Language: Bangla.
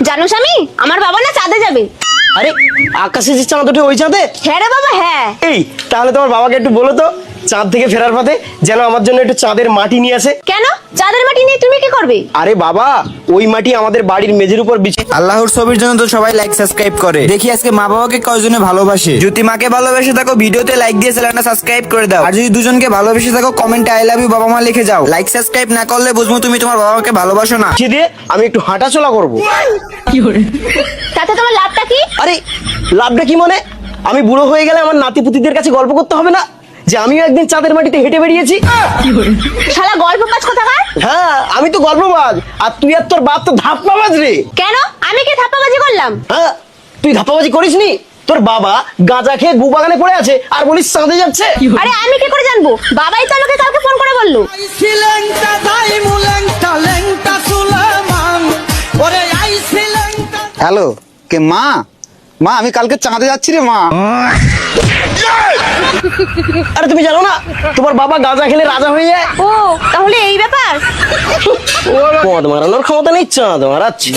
জানো স্বামী, আমার বাবা না চাঁদে যাবে। আরে আকাশে যে চাঁদ ওঠে ওই চাঁদে? হ্যাঁ রে বাবা, হ্যাঁ। এই তাহলে তোমার বাবাকে একটু বলো তো চাঁদ থেকে ফেরার পথে যেন আমার জন্য একটু চাঁদের মাটি নিয়ে আসে। কেন? চাঁদের মাটি নিয়ে তুমি কি করবে? আরে বাবা, ওই মাটি আমাদের বাড়ির মেঝের উপর বিছিয়ে। আল্লাহর ছবির জন্য তো সবাই লাইক সাবস্ক্রাইব করে। দেখি আজকে মা বাবাকে কয়জনে ভালোবাসে। যদি মাকে ভালোবেসে থাকো ভিডিওতে লাইক দিয়ে চ্যানেলটা সাবস্ক্রাইব করে দাও। আর যদি দুজনকে ভালোবেসে থাকো কমেন্টে আই লাভ ইউ বাবা মা লিখে যাও। লাইক সাবস্ক্রাইব না করলে বুঝবো তুমি তোমার বাবা মাকে ভালোবাসো না। দিয়ে আমি একটু হাঁটাচলা করবো। তাতে তোমার লাভটা কি? আরে লাভটা কি মানে? আমি বুড়ো হয়ে গেলে আমার নাতি পুতিদের কাছে গল্প করতে হবে না যে আমিও একদিন চাঁদের মাটিতে হেঁটে বেরিয়েছি। শালা গল্প পাস কোথাকার? হ্যাঁ, আমি তো গল্পবাজ, আর তুই আর তোর বাপ তো ধাপ্পাবাজ রে। কেন? আমি কি ধাপ্পাবাজি করলাম? হ্যাঁ, তুই ধাপ্পাবাজি করিসনি? তোর বাবা গাঁজা খেয়ে গু বাগানে পড়ে আছে আর বলিস চাঁদে যাচ্ছে। আরে আমি কি করে জানবো? বাবাই তো আমাকে কালকে ফোন করে বললো। হ্যালো, কে মা? মা আমি কালকে চাঁদে যাচ্ছি রে মা। আরে তুমি জানো না তোমার বাবা গাঁজা খেলে রাজা হয়ে যায়? ও, তাহলে এই ব্যাপার। মদ মারানোর ক্ষমতা নেই, চাঁদ মারাচ্ছে।